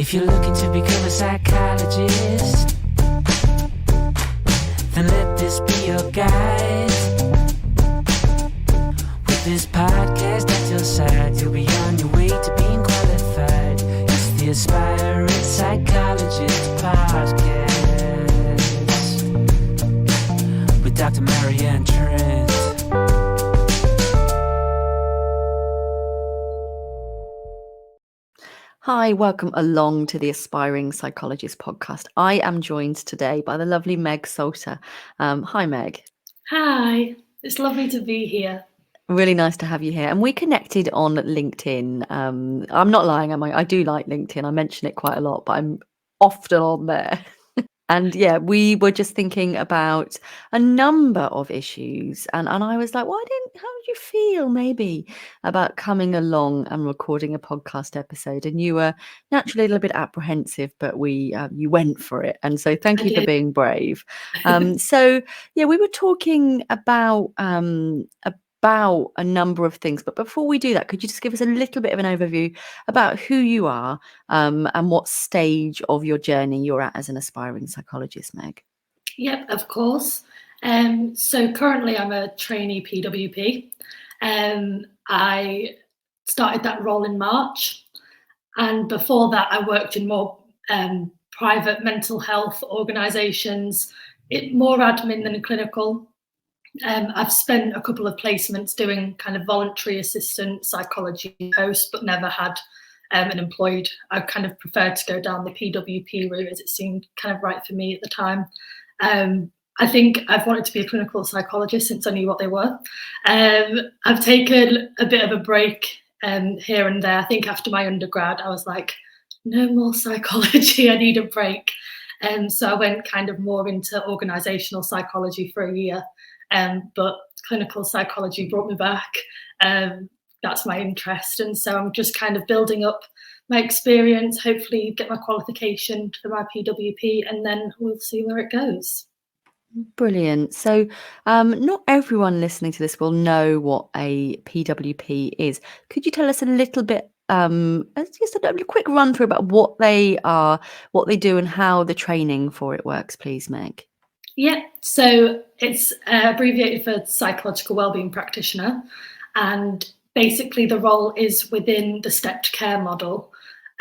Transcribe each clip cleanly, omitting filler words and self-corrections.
If you're looking to become a psychologist, then let this be your guide. With this podcast at your side, you'll be on your way to being qualified. It's the Aspiring Psychologist Podcast with Dr. Marianne. Hi, welcome along to the Aspiring Psychologist Podcast. I am joined today by the lovely Meg Salter. Hi, Meg. Hi, it's lovely to be here. Really nice to have you here. And we connected on LinkedIn. I'm not lying, am I? I do like LinkedIn. I mention it quite a lot, but I'm often on there. And yeah, we were just thinking about a number of issues. And I was like, how did you feel maybe about coming along and recording a podcast episode? And you were naturally a little bit apprehensive, but you went for it. And so thank you for being brave. So yeah, we were talking about a number of things. But before we do that, could you just give us a little bit of an overview about who you are and what stage of your journey you're at as an aspiring psychologist, Meg? Yep, of course. So currently I'm a trainee PWP. I started that role in March. And before that, I worked in more private mental health organisations, more admin than clinical. I've spent a couple of placements doing kind of voluntary assistant psychology posts, but never had an employed. I kind of preferred to go down the PWP route as it seemed kind of right for me at the time. I think I've wanted to be a clinical psychologist since I knew what they were. I've taken a bit of a break here and there. I think after my undergrad, I was like, no more psychology, I need a break. So I went kind of more into organisational psychology for a year. But clinical psychology brought me back. That's my interest. And so I'm just kind of building up my experience, hopefully get my qualification for my PWP, and then we'll see where it goes. Brilliant. So not everyone listening to this will know what a PWP is. Could you tell us a little bit, just a quick run through about what they are, what they do and how the training for it works, please, Meg? Yeah, so it's abbreviated for psychological wellbeing practitioner, and basically the role is within the stepped care model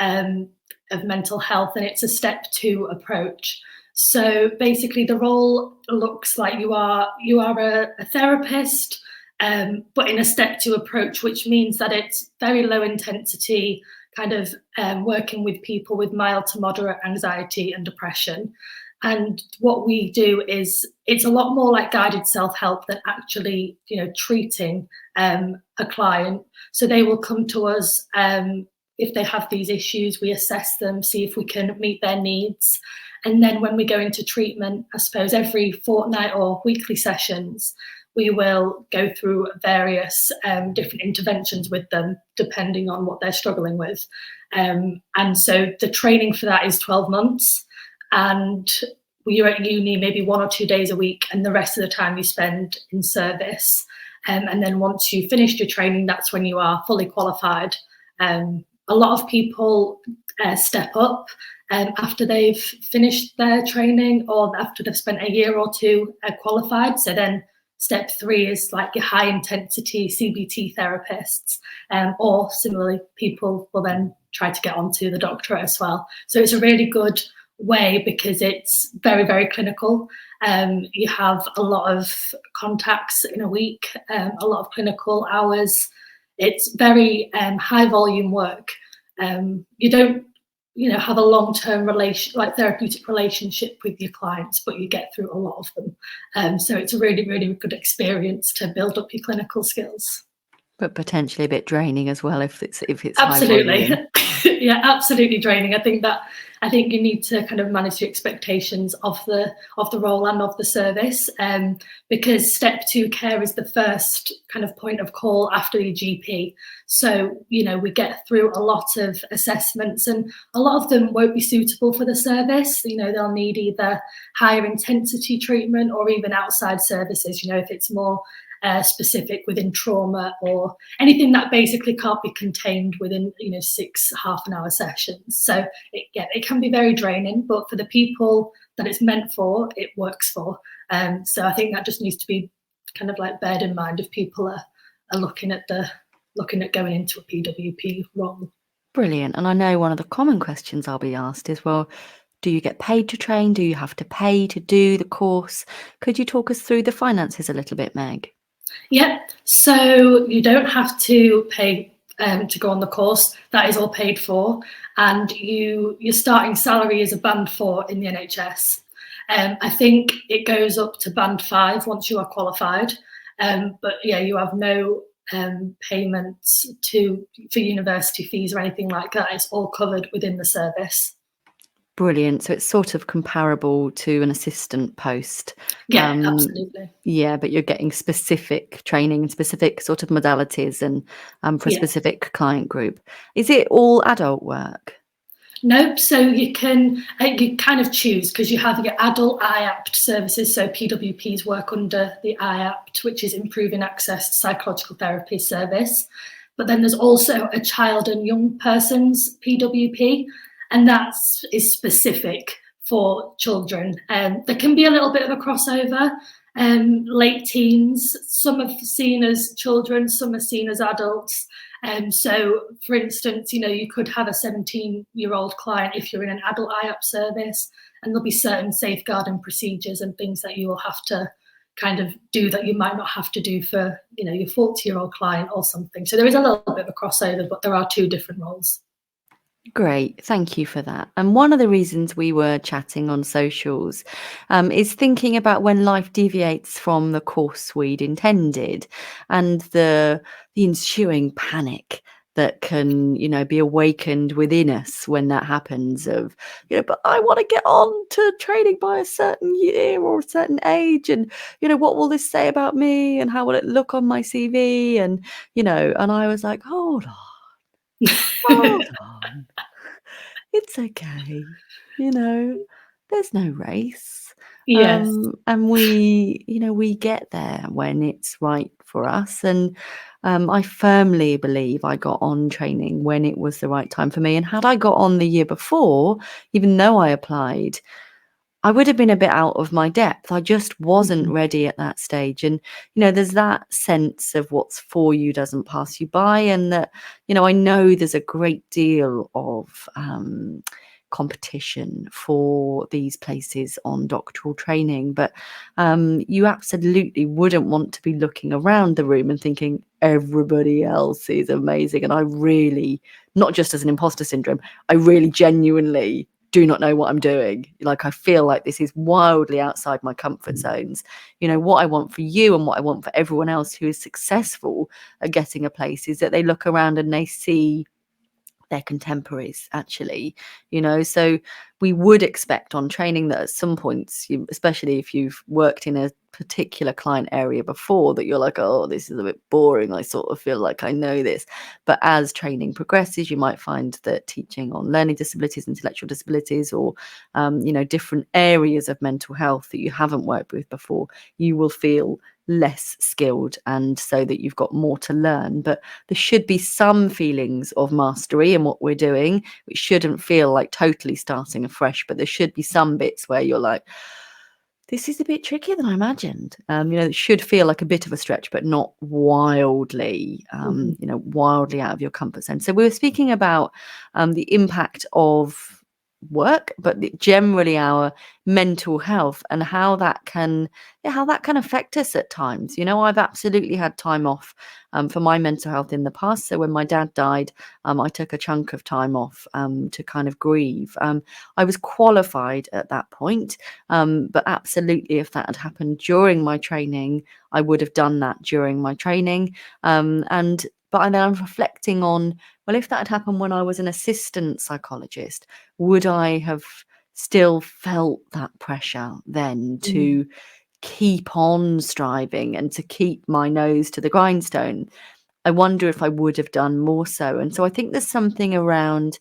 of mental health, and it's a step 2 approach. So basically the role looks like you are a therapist, but in a step 2 approach, which means that it's very low intensity, kind of working with people with mild to moderate anxiety and depression. And what we do is it's a lot more like guided self-help than actually, treating a client. So they will come to us if they have these issues. We assess them, see if we can meet their needs. And then when we go into treatment, I suppose every fortnight or weekly sessions, we will go through various different interventions with them, depending on what they're struggling with. And so the training for that is 12 months. And you're at uni maybe 1 or 2 days a week, and the rest of the time you spend in service. And then once you've finished your training, that's when you are fully qualified. A lot of people step up after they've finished their training or after they've spent a year or two qualified. So then step 3 is like your high intensity CBT therapists, or similarly, people will then try to get onto the doctorate as well. So it's a really good way because it's very, very clinical. You have a lot of contacts in a week, a lot of clinical hours. It's very high volume work. You don't have a long-term therapeutic relationship with your clients, but you get through a lot of them. So it's a really, really good experience to build up your clinical skills. But potentially a bit draining as well if it's absolutely. High volume. Yeah, absolutely draining. I think you need to kind of manage your expectations of the role and of the service, because step 2 care is the first kind of point of call after your GP. So we get through a lot of assessments, and a lot of them won't be suitable for the service. They'll need either higher intensity treatment or even outside services. If it's more specific within trauma, or anything that basically can't be contained within 6 half-an-hour sessions. So it can be very draining, but for the people that it's meant for, it works for. So I think that just needs to be kind of like beared in mind if people are looking at going into a PWP role. Brilliant. And I know one of the common questions I'll be asked is, well, do you get paid to train? Do you have to pay to do the course? Could you talk us through the finances a little bit, Meg? Yeah, so you don't have to pay to go on the course. That is all paid for, and your starting salary is a band 4 in the NHS. I think it goes up to band 5 once you are qualified, but yeah, you have no payments for university fees or anything like that. It's all covered within the service. Brilliant. So it's sort of comparable to an assistant post. Yeah, absolutely. Yeah, but you're getting specific training and specific sort of modalities and for a specific client group. Is it all adult work? Nope. So you kind of choose, because you have your adult IAPT services. So PWPs work under the IAPT, which is Improving Access to Psychological Therapy service. But then there's also a child and young person's PWP, and that is specific for children. There can be a little bit of a crossover. Late teens, some are seen as children, some are seen as adults. So, for instance, you could have a 17-year-old client if you're in an adult IAP service, and there'll be certain safeguarding procedures and things that you will have to kind of do that you might not have to do for, your 40-year-old client or something. So there is a little bit of a crossover, but there are 2 different roles. Great, thank you for that. And one of the reasons we were chatting on socials is thinking about when life deviates from the course we'd intended, and the ensuing panic that can, be awakened within us when that happens of, but I want to get on to training by a certain year or a certain age, and, what will this say about me, and how will it look on my CV? And, and I was like, hold on. It's okay. There's no race. Yes. And we get there when it's right for us. And I firmly believe I got on training when it was the right time for me. And had I got on the year before, even though I applied, I would have been a bit out of my depth. I just wasn't ready at that stage. And, there's that sense of what's for you doesn't pass you by. And that, I know there's a great deal of competition for these places on doctoral training. But you absolutely wouldn't want to be looking around the room and thinking everybody else is amazing. And I really, not just as an imposter syndrome, I really genuinely do not know what I'm doing. Like, I feel like this is wildly outside my comfort zones. What I want for you and what I want for everyone else who is successful at getting a place is that they look around and they see their contemporaries, actually, so we would expect on training that at some points, especially if you've worked in a particular client area before, that you're like, oh, this is a bit boring, I sort of feel like I know this. But as training progresses, you might find that teaching on learning disabilities, intellectual disabilities, or different areas of mental health that you haven't worked with before, you will feel less skilled, and so that you've got more to learn. But there should be some feelings of mastery in what we're doing. It shouldn't feel like totally starting afresh, but there should be some bits where you're like, this is a bit trickier than I imagined. It should feel like a bit of a stretch, but not wildly, wildly out of your comfort zone. So we were speaking about the impact of work, but generally our mental health, and how that can affect us at times. I've absolutely had time off for my mental health in the past. So when my dad died, I took a chunk of time off to kind of grieve. I was qualified at that point, but absolutely, if that had happened during my training, I would have done that during my training. But then I'm reflecting on, well, if that had happened when I was an assistant psychologist, would I have still felt that pressure then to keep on striving and to keep my nose to the grindstone? I wonder if I would have done more so. And so I think there's something around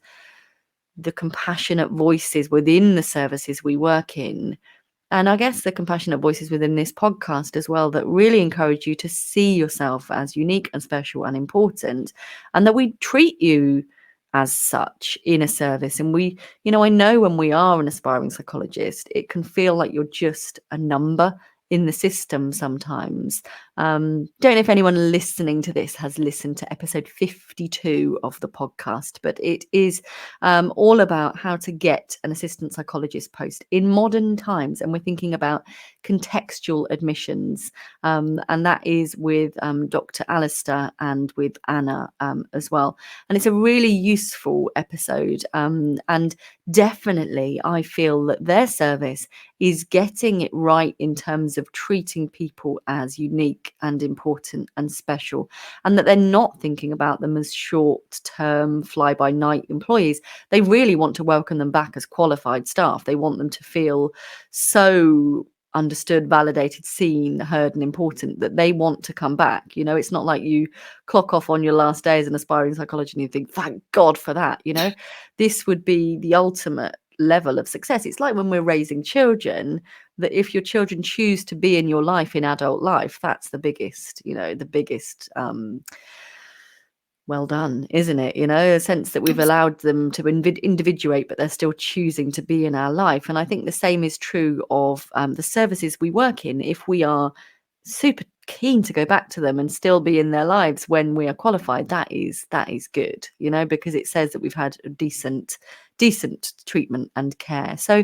the compassionate voices within the services we work in And I guess the compassionate voices within this podcast as well that really encourage you to see yourself as unique and special and important, and that we treat you as such in a service. And we, I know when we are an aspiring psychologist, it can feel like you're just a number in the system sometimes. Don't know if anyone listening to this has listened to episode 52 of the podcast, but it is all about how to get an assistant psychologist post in modern times. And we're thinking about contextual admissions. And that is with Dr. Alistair and with Anna as well. And it's a really useful episode. And definitely, I feel that their service is getting it right in terms of treating people as unique and important and special, and that they're not thinking about them as short-term fly-by-night employees. They really want to welcome them back as qualified staff. They want them to feel so understood, validated, seen, heard, and important that they want to come back. It's not like you clock off on your last day as an aspiring psychologist and you think, thank God for that. This would be the ultimate level of success. It's like when we're raising children, that if your children choose to be in your life in adult life, that's the biggest well done, isn't it? A sense that we've allowed them to individuate, but they're still choosing to be in our life. And I think the same is true of the services we work in. If we are super keen to go back to them and still be in their lives when we are qualified, that is good, because it says that we've had a decent treatment and care. So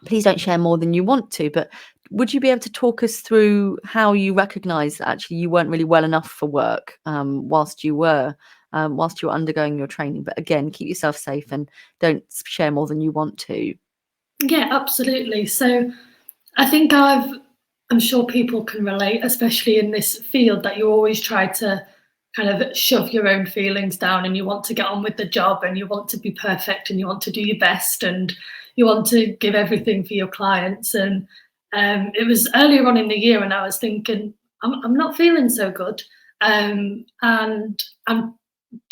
please don't share more than you want to, but would you be able to talk us through how you recognize that actually you weren't really well enough for work whilst you were undergoing your training? But again, keep yourself safe and don't share more than you want to. Yeah, absolutely. So I think I'm sure people can relate, especially in this field, that you always try to kind of shove your own feelings down, and you want to get on with the job, and you want to be perfect, and you want to do your best, and you want to give everything for your clients. And it was earlier on in the year, and I was thinking, I'm not feeling so good, and I'm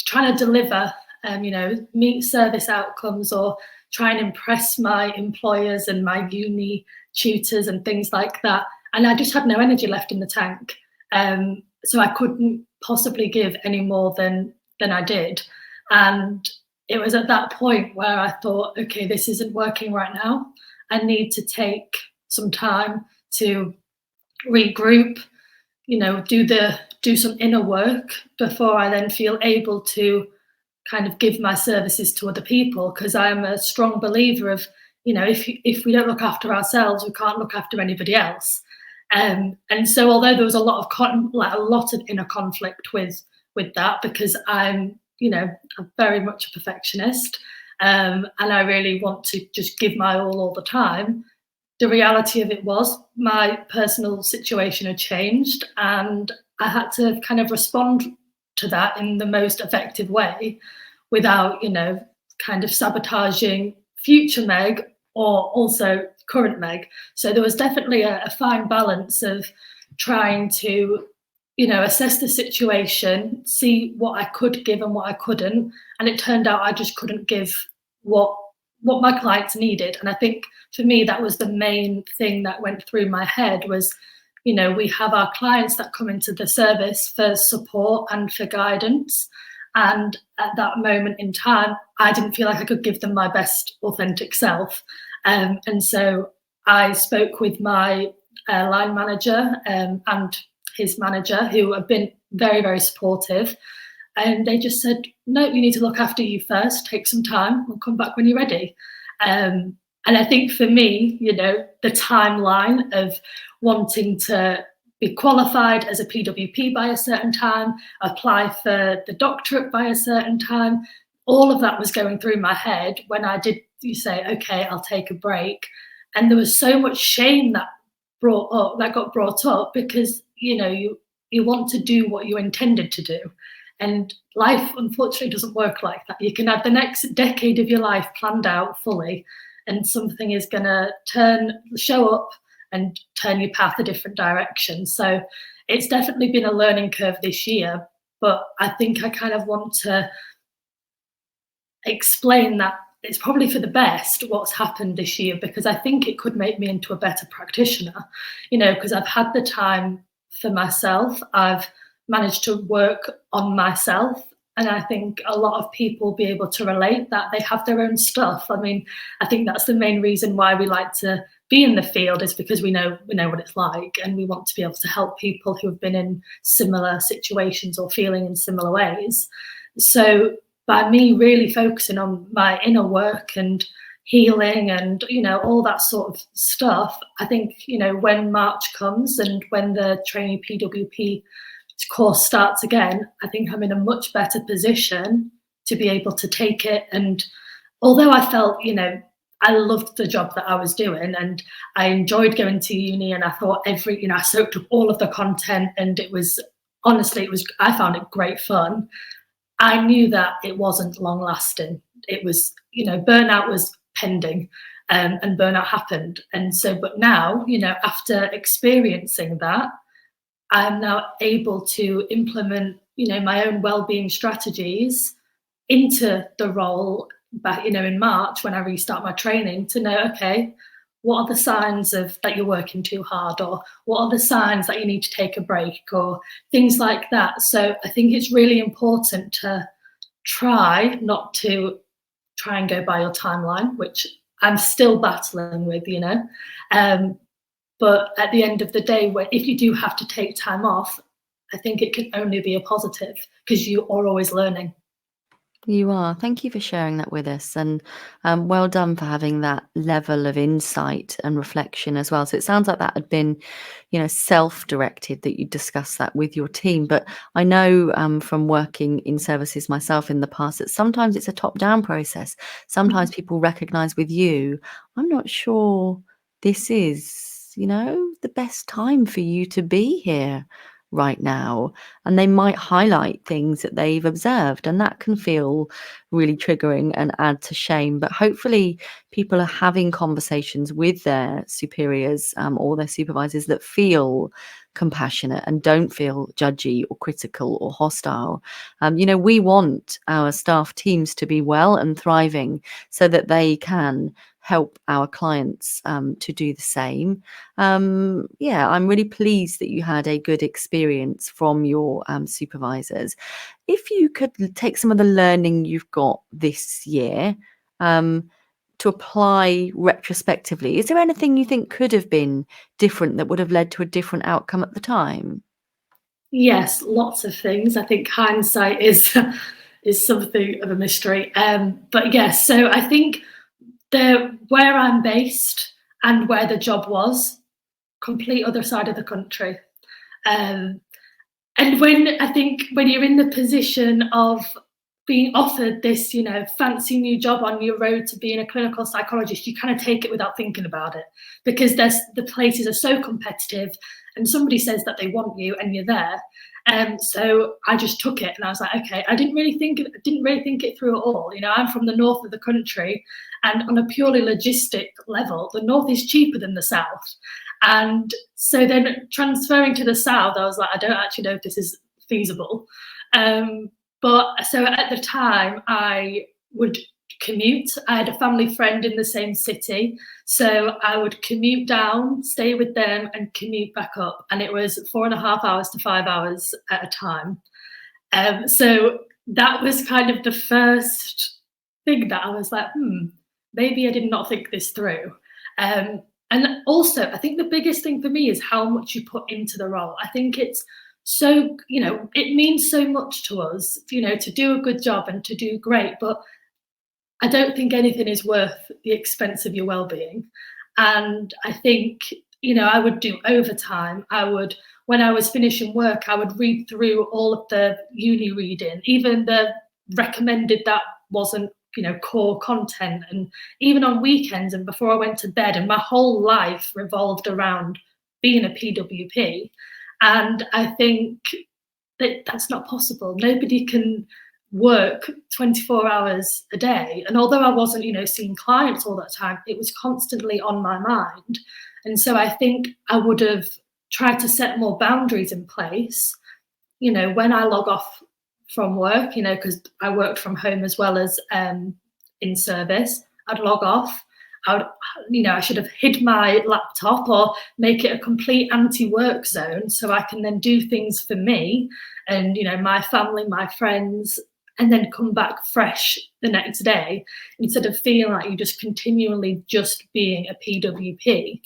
trying to deliver, meet service outcomes, or try and impress my employers and my uni tutors and things like that. And I just had no energy left in the tank. So I couldn't possibly give any more than I did. And it was at that point where I thought, okay, this isn't working right now. I need to take some time to regroup, do some inner work before I then feel able to kind of give my services to other people. Because I'm a strong believer of, if we don't look after ourselves, we can't look after anybody else. And so, although there was a lot of inner conflict with that, because I'm very much a perfectionist, and I really want to just give my all the time. The reality of it was my personal situation had changed, and I had to kind of respond to that in the most effective way, without kind of sabotaging future Meg or also current Meg. So there was definitely a fine balance of trying to, assess the situation, see what I could give and what I couldn't. And it turned out I just couldn't give what my clients needed. And I think for me, that was the main thing that went through my head was, we have our clients that come into the service for support and for guidance. And at that moment in time, I didn't feel like I could give them my best authentic self. And so I spoke with my line manager and his manager, who have been very, very supportive. And they just said, no, you need to look after you first, take some time, we'll come back when you're ready. And I think for me, the timeline of wanting to be qualified as a PWP by a certain time, apply for the doctorate by a certain time, all of that was going through my head when I did say, okay, I'll take a break. And there was so much shame that got brought up because, you want to do what you intended to do. And life, unfortunately, doesn't work like that. You can have the next decade of your life planned out fully, and something is going to show up and turn your path a different direction. So it's definitely been a learning curve this year, but I think I kind of want to explain that it's probably for the best what's happened this year, because I think it could make me into a better practitioner, because I've had the time for myself. I've managed to work on myself. And I think a lot of people will be able to relate that they have their own stuff. I mean, I think that's the main reason why we like to be in the field, is because we know what it's like, and we want to be able to help people who have been in similar situations or feeling in similar ways. So by me really focusing on my inner work and healing and, all that sort of stuff, I think, when March comes and when the trainee PWP course starts again, I think I'm in a much better position to be able to take it. And although I felt, I loved the job that I was doing, and I enjoyed going to uni, and I thought I soaked up all of the content, and I found it great fun. I knew that it wasn't long lasting. It was, burnout was pending, and burnout happened. And so, but now, after experiencing that, I'm now able to implement, my own well-being strategies into the role back, in March when I restart my training, to know, okay, what are the signs of that you're working too hard, or what are the signs that you need to take a break, or things like that. So I think it's really important to try not to try and go by your timeline, which I'm still battling with, but at the end of the day, if you do have to take time off, I think it can only be a positive, because you are always learning. You are. Thank you for sharing that with us, and well done for having that level of insight and reflection as well. So it sounds like that had been, self-directed, that you discussed that with your team. But I know from working in services myself in the past that sometimes it's a top-down process. Sometimes people recognize with you, I'm not sure this is, the best time for you to be here right now, and they might highlight things that they've observed, and that can feel really triggering and add to shame. But hopefully people are having conversations with their superiors or their supervisors that feel compassionate and don't feel judgy or critical or hostile. We want our staff teams to be well and thriving so that they can help our clients to do the same. I'm really pleased that you had a good experience from your supervisors. If you could take some of the learning you've got this year to apply retrospectively, is there anything you think could have been different that would have led to a different outcome at the time? Yes, lots of things. I think hindsight is something of a mystery. But yes, so I think where I'm based and where the job was, complete other side of the country. And when you're in the position of being offered this, fancy new job on your road to being a clinical psychologist, you kind of take it without thinking about it, because the places are so competitive, and somebody says that they want you and you're there. So I just took it, and I was like, okay, I didn't really think it through at all. I'm from the north of the country, and on a purely logistic level, the north is cheaper than the south. And so then transferring to the south, I was like, I don't actually know if this is feasible. But so at the time, I would commute. I had a family friend in the same city, so I would commute down, stay with them, and commute back up. And it was 4.5 hours to 5 hours at a time. So that was kind of the first thing that I was like, maybe I did not think this through. And also, I think the biggest thing for me is how much you put into the role. I think it's so, it means so much to us, to do a good job and to do great, but I don't think anything is worth the expense of your well-being. And I think, I would do overtime. When I was finishing work, I would read through all of the uni reading, even the recommended that wasn't, core content, and even on weekends and before I went to bed. And my whole life revolved around being a PWP. And I think that's not possible. Nobody can work 24 hours a day. And although I wasn't, seeing clients all that time, it was constantly on my mind. And so I think I would have tried to set more boundaries in place, when I log off from work, because I worked from home as well as in service, I'd log off. I should have hid my laptop or make it a complete anti-work zone so I can then do things for me and, my family, my friends, and then come back fresh the next day instead of feeling like you're just continually just being a PWP.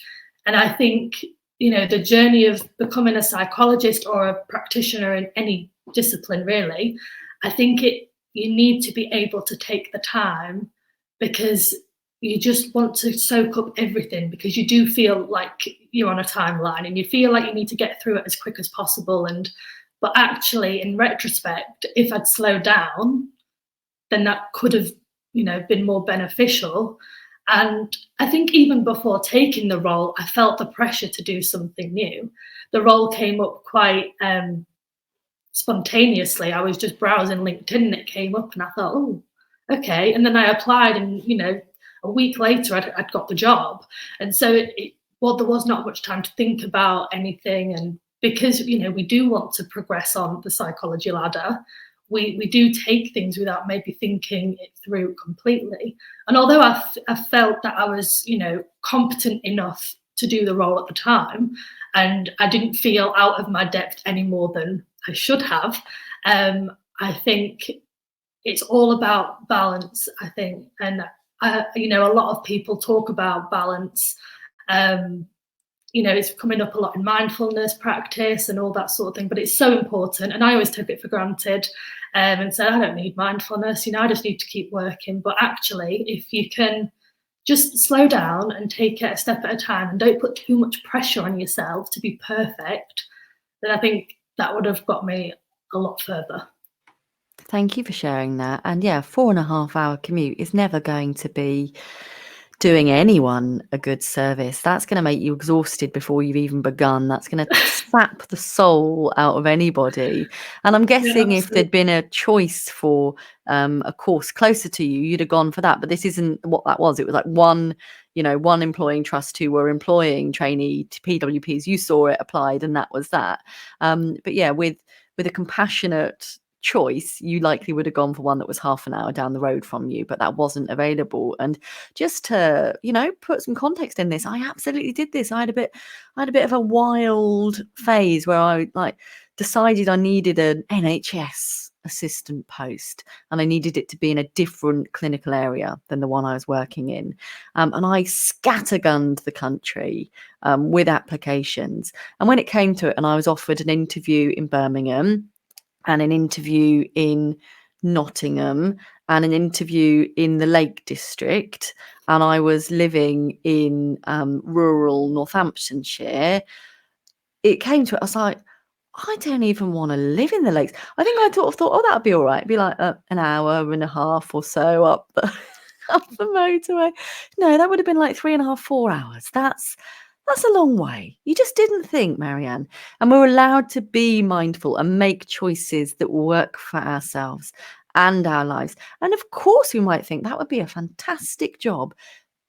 And I think, the journey of becoming a psychologist or a practitioner in any discipline, really, I think you need to be able to take the time, because you just want to soak up everything, because you do feel like you're on a timeline and you feel like you need to get through it as quick as possible. But actually, in retrospect, if I'd slowed down, then that could have, been more beneficial. And I think even before taking the role, I felt the pressure to do something new. The role came up quite spontaneously. I was just browsing LinkedIn and it came up and I thought, oh, okay. And then I applied and, a week later I'd got the job. And so there was not much time to think about anything. And because, we do want to progress on the psychology ladder, we do take things without maybe thinking it through completely. And although I felt that I was, competent enough to do the role at the time, and I didn't feel out of my depth any more than I should have, I think it's all about balance, I think. And, a lot of people talk about balance. It's coming up a lot in mindfulness practice and all that sort of thing, but it's so important. And I always took it for granted and said, I don't need mindfulness, I just need to keep working. But actually, if you can just slow down and take it a step at a time and don't put too much pressure on yourself to be perfect, then I think that would have got me a lot further. Thank you for sharing that. And yeah, 4.5 hour commute is never going to be doing anyone a good service. That's going to make you exhausted before you've even begun. That's going to sap the soul out of anybody. And I'm guessing if there'd been a choice for a course closer to you, you'd have gone for that. But this isn't what that was. It was like one employing trust who were employing trainee PWPs. You saw it, applied, and that was that. But yeah, with a compassionate choice, you likely would have gone for one that was half an hour down the road from you, but that wasn't available. And just to put some context in this, I absolutely did this. I had a bit of a wild phase where I decided I needed an NHS assistant post, and I needed it to be in a different clinical area than the one I was working in, and I scattergunned the country with applications. And when it came to it, and I was offered an interview in Birmingham and an interview in Nottingham and an interview in the Lake District, and I was living in rural Northamptonshire, it came to it, I was like, I don't even want to live in the lakes. I think I sort of thought, that'd be all right. It'd be like an hour and a half or so up the motorway. No, that would have been like 3.5, 4 hours. That's a long way. You just didn't think, Marianne. And we're allowed to be mindful and make choices that work for ourselves and our lives. And of course, we might think that would be a fantastic job,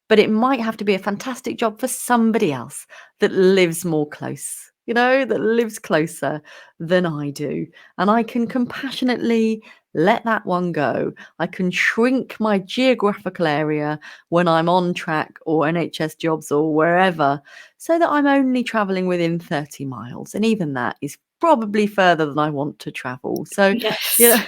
but it might have to be a fantastic job for somebody else that lives more close, that lives closer than I do. And I can compassionately let that one go. I can shrink my geographical area when I'm on track or NHS jobs or wherever, so that I'm only traveling within 30 miles. And even that is probably further than I want to travel. So, Yes.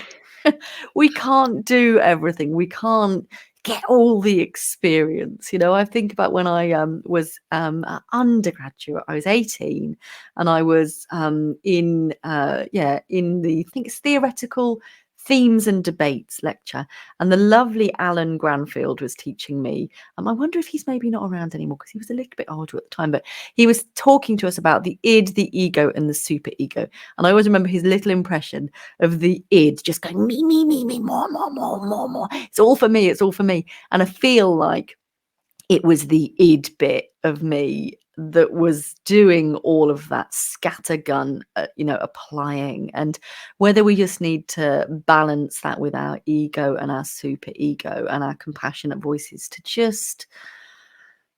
We can't do everything. We can't get all the experience. I think about when I was an undergraduate. I was 18 and I was in the, I think it's theoretical themes and debates lecture, and the lovely Alan Granfield was teaching me. I wonder if he's maybe not around anymore, because he was a little bit older at the time, but he was talking to us about the id, the ego, and the super ego. And I always remember his little impression of the id just going me, more. It's all for me. And I feel like it was the id bit of me that was doing all of that scattergun, applying. And whether we just need to balance that with our ego and our super ego and our compassionate voices to just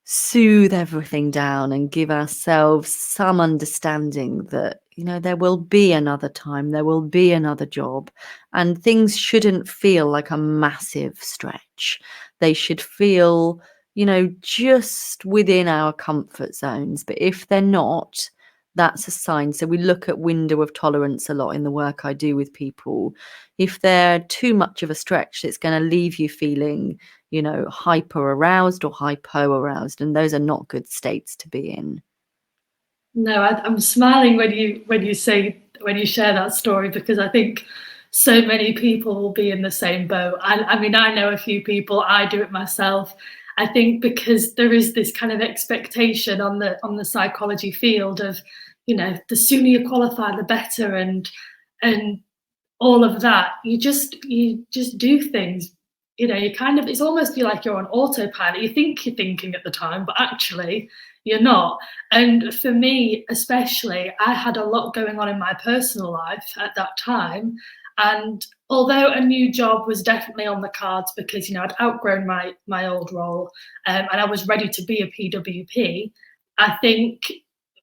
soothe everything down and give ourselves some understanding that there will be another time, there will be another job, and things shouldn't feel like a massive stretch. They should feel, just within our comfort zones. But if they're not, that's a sign. So we look at window of tolerance a lot in the work I do with people. If they're too much of a stretch, it's going to leave you feeling, hyper aroused or hypo aroused, and those are not good states to be in. No, I'm smiling when you share that story, because I think so many people will be in the same boat. I mean, I know a few people. I do it myself. I think because there is this kind of expectation on the psychology field of, the sooner you qualify, the better, and all of that. You just do things. You kind of, it's almost like you're on autopilot. You think you're thinking at the time, but actually you're not. And for me, especially, I had a lot going on in my personal life at that time. And although a new job was definitely on the cards, because, I'd outgrown my old role, and I was ready to be a PWP, I think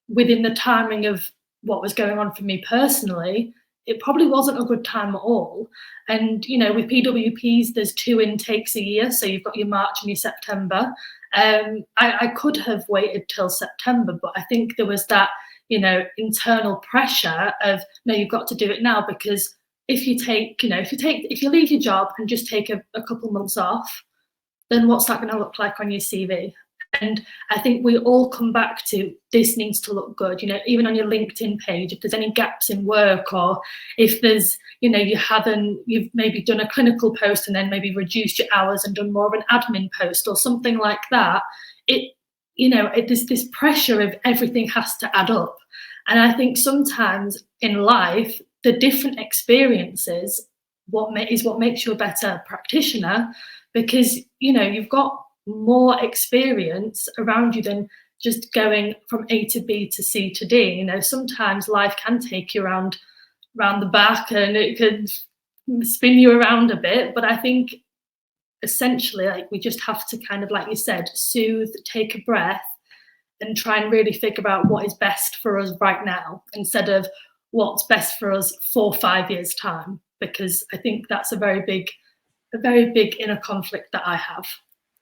within the timing of what was going on for me personally, it probably wasn't a good time at all. And, with PWPs, there's 2 intakes a year. So you've got your March and your September. I could have waited till September, but I think there was that, internal pressure of, no, you've got to do it now, because if you leave your job and just take a couple months off, then what's that going to look like on your CV? And I think we all come back to, this needs to look good, even on your LinkedIn page, if there's any gaps in work, or if there's, you've maybe done a clinical post and then maybe reduced your hours and done more of an admin post or something like that. There's this pressure of everything has to add up. And I think sometimes in life, the different experiences, is what makes you a better practitioner, because, you've got more experience around you than just going from A to B to C to D. Sometimes life can take you around the back, and it could spin you around a bit. But I think essentially, we just have to kind of, like you said, soothe, take a breath, and try and really figure out what is best for us right now, instead of what's best for us 4 or 5 years time, because I think that's a very big inner conflict that I have.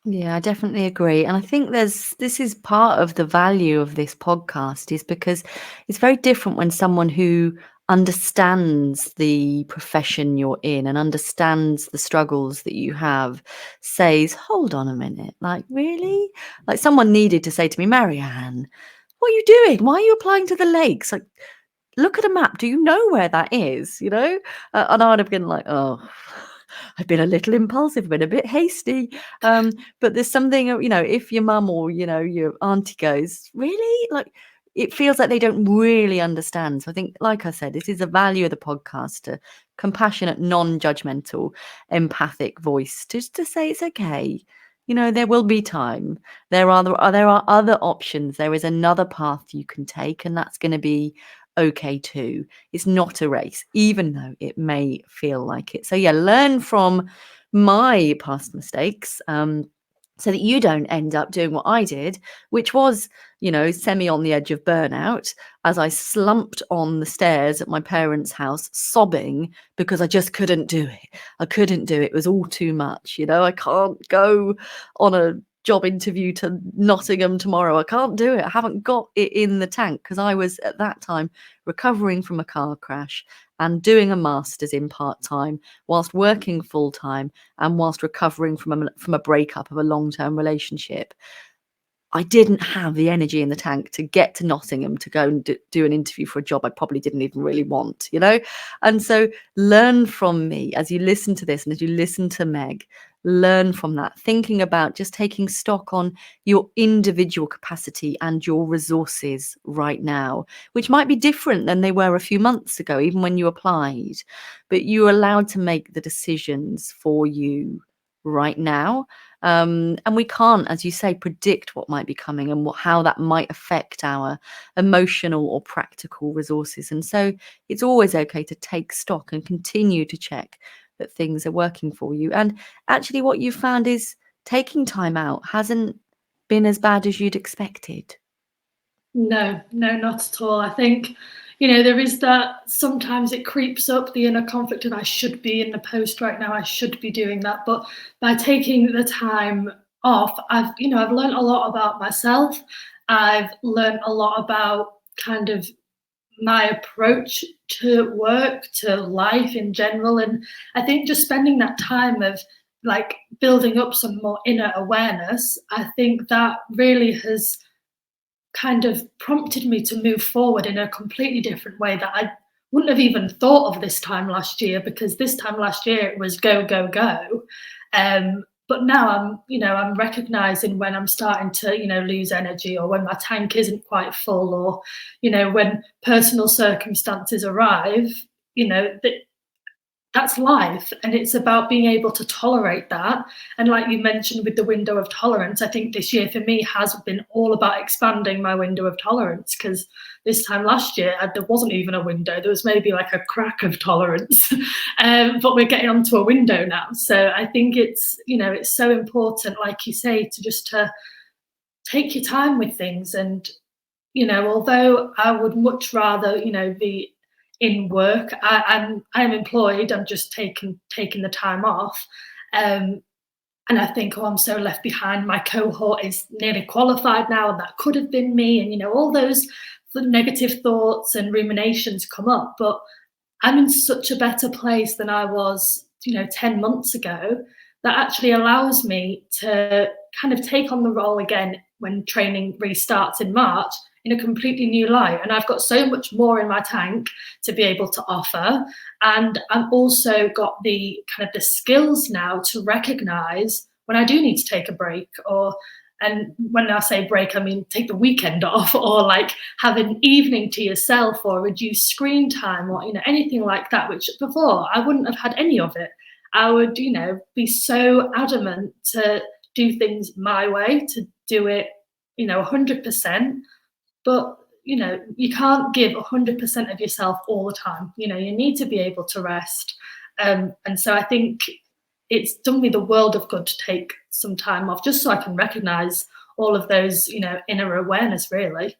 Yeah, I definitely agree. And I think this is part of the value of this podcast, is because it's very different when someone who understands the profession you're in and understands the struggles that you have says, hold on a minute, really? Like someone needed to say to me, Marianne, what are you doing? Why are you applying to the lakes? Look at a map. Do you know where that is? And I'd have been like, oh, I've been a little impulsive, been a bit hasty. But there's something, if your mum or, your auntie goes, really? It feels like they don't really understand. So I think, like I said, this is the value of the podcast, a compassionate, non-judgmental, empathic voice to say it's okay. There will be time. There are other options. There is another path you can take, and that's going to be okay too. It's not a race, even though it may feel like it. So yeah, learn from my past mistakes, so that you don't end up doing what I did, which was, semi on the edge of burnout, as I slumped on the stairs at my parents' house sobbing because I just couldn't do it. I couldn't do it. It was all too much. I can't go on a job interview to Nottingham tomorrow. I can't do it. I haven't got it in the tank, because I was at that time recovering from a car crash and doing a master's in part-time whilst working full-time and whilst recovering from a breakup of a long-term relationship. I didn't have the energy in the tank to get to Nottingham to go and do an interview for a job I probably didn't even really want, And so learn from me as you listen to this, and as you listen to Meg, learn from that, thinking about just taking stock on your individual capacity and your resources right now, which might be different than they were a few months ago, even when you applied. But you're allowed to make the decisions for you right now. And we can't, as you say, predict what might be coming and how that might affect our emotional or practical resources. And so it's always okay to take stock and continue to check that things are working for you. And actually what you found is taking time out hasn't been as bad as you'd expected. No, not at all. I think, there is that sometimes it creeps up, the inner conflict of I should be in the post right now, I should be doing that. But by taking the time off, I've learned a lot about myself. I've learned a lot about kind of my approach to work, to life in general. And I think just spending that time of like building up some more inner awareness, I think that really has kind of prompted me to move forward in a completely different way that I wouldn't have even thought of this time last year, because this time last year it was go, go, go. But now I'm recognizing when I'm starting to, lose energy, or when my tank isn't quite full, or, when personal circumstances arrive, that that's life, and it's about being able to tolerate that. And like you mentioned with the window of tolerance, I think this year for me has been all about expanding my window of tolerance, because this time last year there wasn't even a window, there was maybe like a crack of tolerance. But we're getting onto a window now. So I think it's so important, like you say, to take your time with things. And although I would much rather be in work, I'm employed, I'm just taking the time off. And I think, oh, I'm so left behind, my cohort is nearly qualified now, and that could have been me, and all those negative thoughts and ruminations come up. But I'm in such a better place than I was 10 months ago, that actually allows me to kind of take on the role again when training restarts in March, in a completely new light. And I've got so much more in my tank to be able to offer. And I've also got the kind of the skills now to recognize when I do need to take a break, and when I say break, I mean take the weekend off, or like have an evening to yourself, or reduce screen time, or anything like that, which before I wouldn't have had any of it. I would be so adamant to do things my way, to do it 100%. But you can't give 100% of yourself all the time. You need to be able to rest. And so I think it's done me the world of good to take some time off, just so I can recognize all of those inner awareness, really.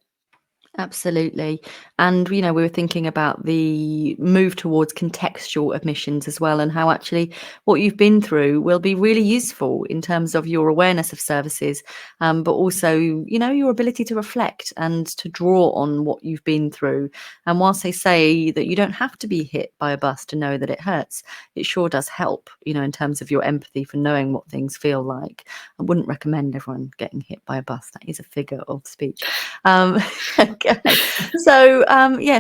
Absolutely. And, we were thinking about the move towards contextual admissions as well, and how actually what you've been through will be really useful in terms of your awareness of services, but also, your ability to reflect and to draw on what you've been through. And whilst they say that you don't have to be hit by a bus to know that it hurts, it sure does help, in terms of your empathy for knowing what things feel like. I wouldn't recommend everyone getting hit by a bus. That is a figure of speech. Okay. So,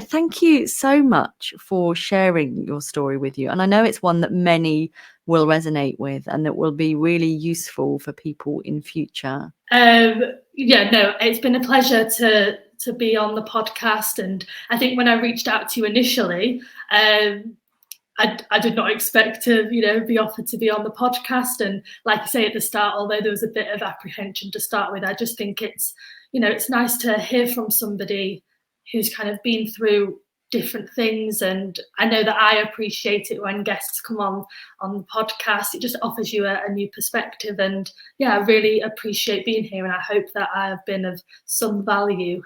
thank you so much for sharing your story with you. And I know it's one that many will resonate with, and that will be really useful for people in future. It's been a pleasure to be on the podcast. And I think when I reached out to you initially, I did not expect to, be offered to be on the podcast. And like you say at the start, although there was a bit of apprehension to start with, I just think it's nice to hear from somebody who's kind of been through different things. And I know that I appreciate it when guests come on the podcast. It just offers you a new perspective. And I really appreciate being here. And I hope that I have been of some value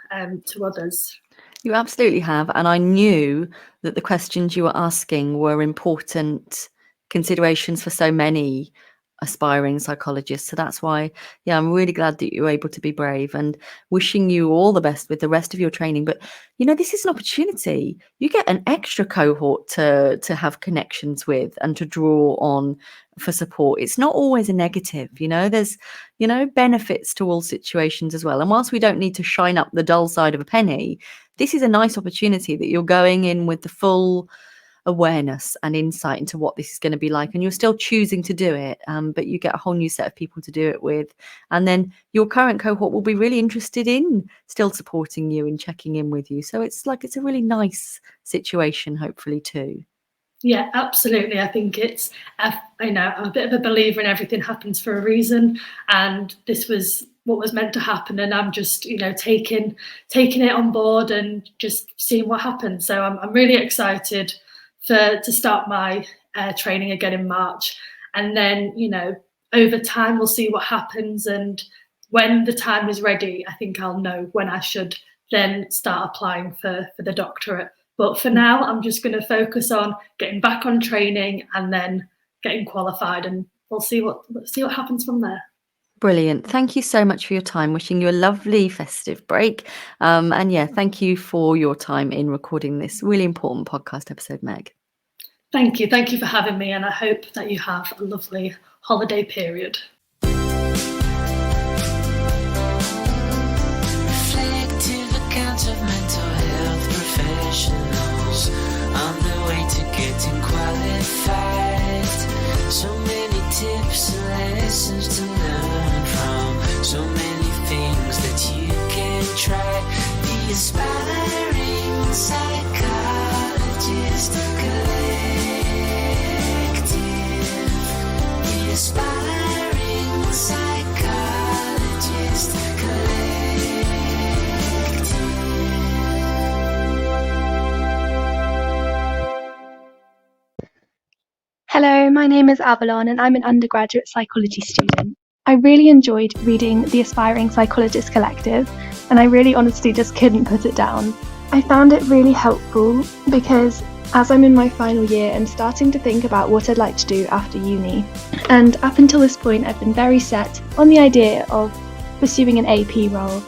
to others. You absolutely have. And I knew that the questions you were asking were important considerations for so many aspiring psychologists. So that's why, I'm really glad that you're able to be brave, and wishing you all the best with the rest of your training. But, this is an opportunity. You get an extra cohort to have connections with and to draw on for support. It's not always a negative, there's, benefits to all situations as well. And whilst we don't need to shine up the dull side of a penny, this is a nice opportunity that you're going in with the full awareness and insight into what this is going to be like, and you're still choosing to do it, but you get a whole new set of people to do it with. And then your current cohort will be really interested in still supporting you and checking in with you. So it's a really nice situation, hopefully, too. Yeah, absolutely. I think it's I'm a bit of a believer in everything happens for a reason, and this was what was meant to happen. And I'm just taking it on board and just seeing what happens. So I'm really excited to start my training again in March. And then, over time, we'll see what happens. And when the time is ready, I think I'll know when I should then start applying for the doctorate. But for now, I'm just going to focus on getting back on training and then getting qualified, and we'll see what happens from there. Brilliant. Thank you so much for your time. Wishing you a lovely festive break. And yeah, thank you for your time in recording this really important podcast episode, Meg. Thank you. Thank you for having me, and I hope that you have a lovely holiday period. Of mental health professionals on the way to getting qualified. So many tips and lessons to learn from, so many things that you can try. The Aspiring Psychologist Collective. The Aspiring Psychologist Collective. Hello, my name is Avalon and I'm an undergraduate psychology student. I really enjoyed reading the Aspiring Psychologist Collective, and I really honestly just couldn't put it down. I found it really helpful because as I'm in my final year, I'm starting to think about what I'd like to do after uni. And up until this point, I've been very set on the idea of pursuing an AP role.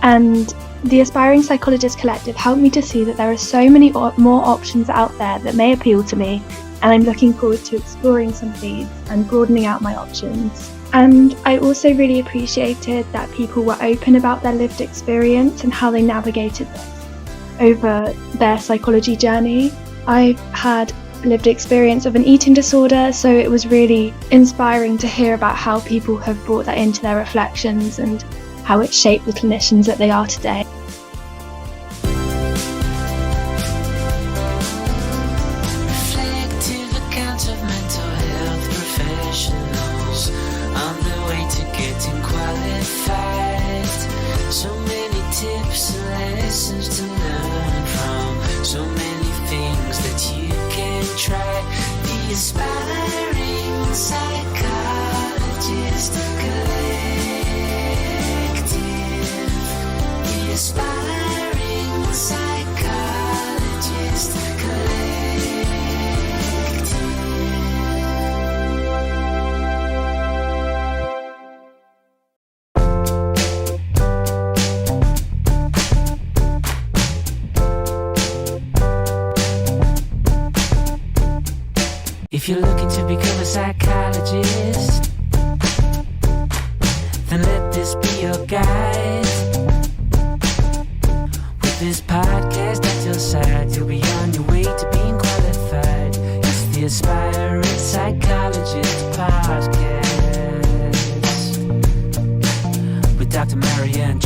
And the Aspiring Psychologist Collective helped me to see that there are so many more options out there that may appeal to me, and I'm looking forward to exploring some of these and broadening out my options. And I also really appreciated that people were open about their lived experience and how they navigated this over their psychology journey. I've had lived experience of an eating disorder, so it was really inspiring to hear about how people have brought that into their reflections and how it shaped the clinicians that they are today. So many tips and lessons to learn from, so many things that you can try. The Aspiring Psychologist Collective. The Aspiring Psychologist Collective. If you're looking to become a psychologist, then let this be your guide. With this podcast at your side, you'll be on your way to being qualified. It's the Aspiring Psychologist Podcast with Dr. Marianne.